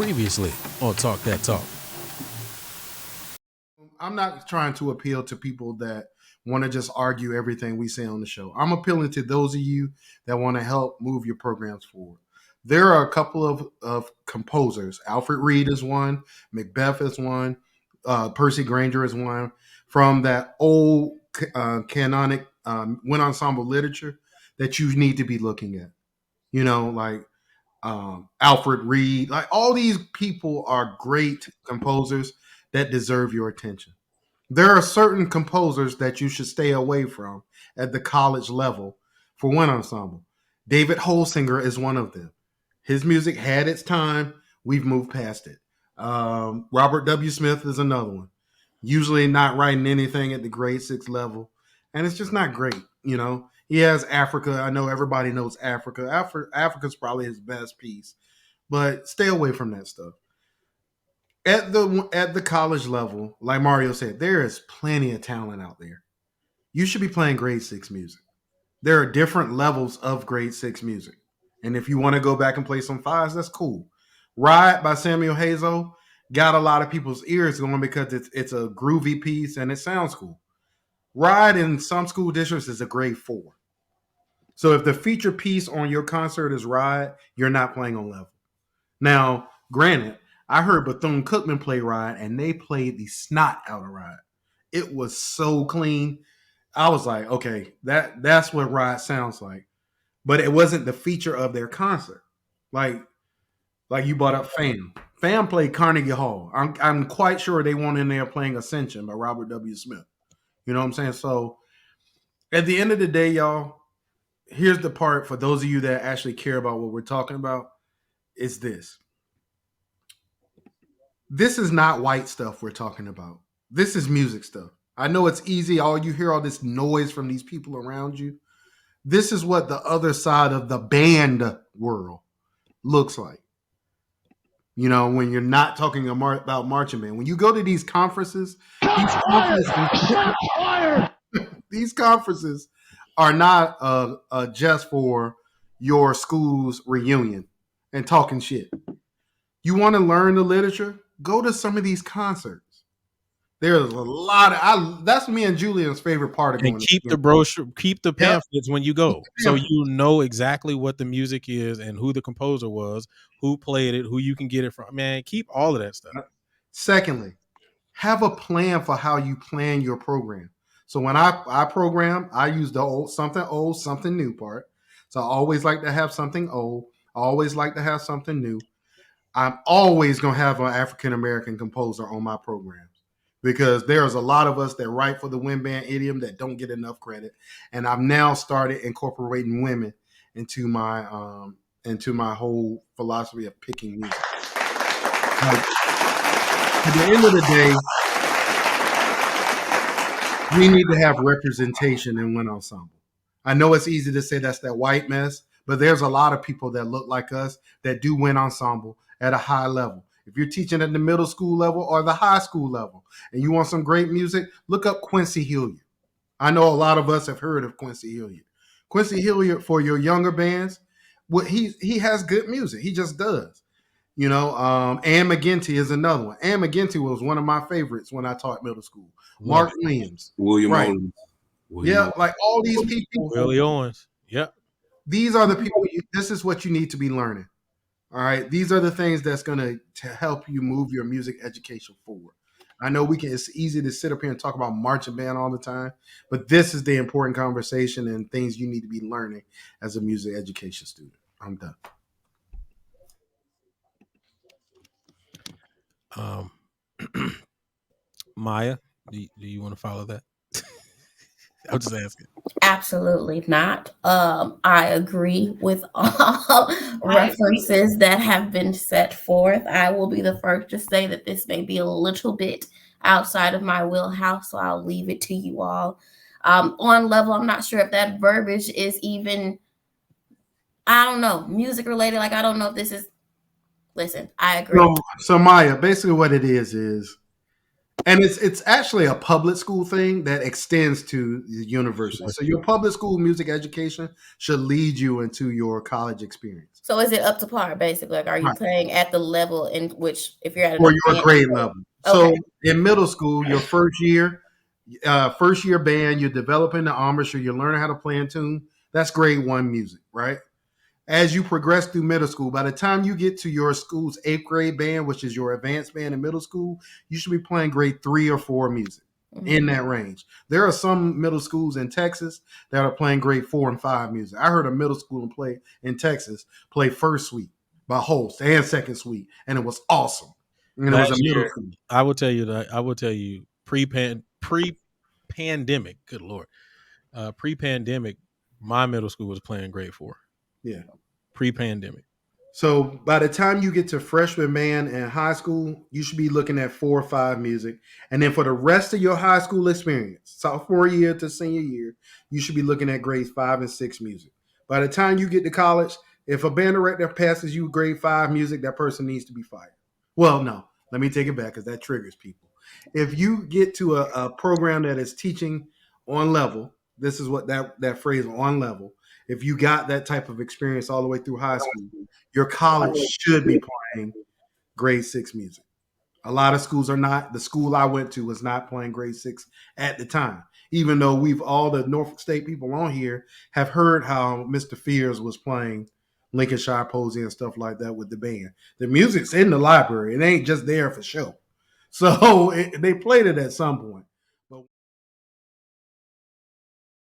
Previously on Talk That Talk. I'm not trying to appeal to people that want to just argue everything we say on the show. I'm appealing to those of you that want to help move your programs forward. There are a couple of composers. Alfred Reed is one. Macbeth is one. Percy Granger is one. From that old canonic wind ensemble literature that you need to be looking at. You know, like Alfred Reed. Like all these people are great composers that deserve your attention. There are certain composers that you should stay away from at the college level for one ensemble. David Holsinger is one of them. His music had its time. We've moved past it. Robert W. Smith is another one. Usually not writing anything at the grade 6 level. And it's just not great, you know. He has Africa. I know everybody knows Africa. Africa's probably his best piece. But stay away from that stuff at the college level, like Mario said, there is plenty of talent out there. You should be playing grade 6 music. There are different levels of grade 6 music. And if you want to go back and play some fives, that's cool. Ride by Samuel Hazel got a lot of people's ears going because it's a groovy piece and it sounds cool. Ride in some school districts is a grade 4. So if the feature piece on your concert is Ride, you're not playing on level. Now, granted, I heard Bethune-Cookman play Ride, and they played the snot out of Ride. It was so clean. I was like, okay, that's what Ride sounds like. But it wasn't the feature of their concert. Like you brought up Fam. Fam played Carnegie Hall. I'm quite sure they weren't in there playing Ascension by Robert W. Smith. You know what I'm saying? So at the end of the day, y'all, here's the part for those of you that actually care about what we're talking about, is this. This is not white stuff we're talking about. This is music stuff. I know it's easy. You hear all this noise from these people around you. This is what the other side of the band world looks like. You know, when you're not talking about marching band. When you go to these conferences, these conferences are not just for your school's reunion and talking shit. You want to learn the literature? Go to some of these concerts. There's a lot of that's me and Julian's favorite part of going. And keep the brochure, keep the pamphlets when you go, so you know exactly what the music is and who the composer was, who played it, who you can get it from. Man, keep all of that stuff. Secondly, have a plan for how you plan your program. So when I program, I use the old, something new part. So I always like to have something old. I always like to have something new. I'm always going to have an African-American composer on my programs because there's a lot of us that write for the wind band idiom that don't get enough credit. And I've now started incorporating women into my whole philosophy of picking music. Like, at the end of the day, we need to have representation in wind ensemble. I know it's easy to say that's that white mess, but there's a lot of people that look like us that do wind ensemble at a high level. If you're teaching at the middle school level or the high school level and you want some great music, look up Quincy Hilliard. I know a lot of us have heard of Quincy Hilliard. Quincy Hilliard, for your younger bands, he has good music. He just does. You know, Ann McGinty is another one. Ann McGinty was one of my favorites when I taught middle school. Mark Williams. William right. Owens. Yeah, like all these people. Willie Owens. Yep. These are the people, this is what you need to be learning. All right. These are the things that's going to help you move your music education forward. I know it's easy to sit up here and talk about marching band all the time, but this is the important conversation and things you need to be learning as a music education student. I'm done. Maya, do you want to follow that? I'm just asking. Absolutely not. I agree with all references that have been set forth. I will be the first to say that this may be a little bit outside of my wheelhouse, so I'll leave it to you all. On level, I'm not sure if that verbiage is even, I don't know, music related. Like, I don't know if this is, listen, I agree. So Maya, basically what it is And it's actually a public school thing that extends to the university. So your public school music education should lead you into your college experience. So is it up to par, basically? Like, are you Right. playing at the level in which, if you're at an For your advanced grade level? level. Okay. So in middle school, your first year band, you're developing the embouchure, you're learning how to play in tune. That's grade 1 music, right? As you progress through middle school, by the time you get to your school's 8th grade band, which is your advanced band in middle school, you should be playing grade 3 or 4 music in that range. There are some middle schools in Texas that are playing grade 4 and 5 music. I heard a middle school in Texas play first suite by Holst and second suite, and it was awesome. And it was a Last middle year, school. I will tell you that I will tell you pre-pandemic. Good lord, pre-pandemic, my middle school was playing grade 4. Yeah. Pre-pandemic. So by the time you get to freshman band and high school, you should be looking at 4 or 5 music. And then for the rest of your high school experience, sophomore year to senior year, you should be looking at grades 5 and 6 music. By the time you get to college, if a band director passes you grade 5 music, that person needs to be fired. Well, no, let me take it back because that triggers people. If you get to a program that is teaching on level, this is what that phrase on level. If you got that type of experience all the way through high school, your college should be playing grade 6 music. A lot of schools are not. The school I went to was not playing grade 6 at the time, even though all the Norfolk State people on here have heard how Mr. Fears was playing Lincolnshire Posey and stuff like that with the band. The music's in the library. It ain't just there for show. So they played it at some point.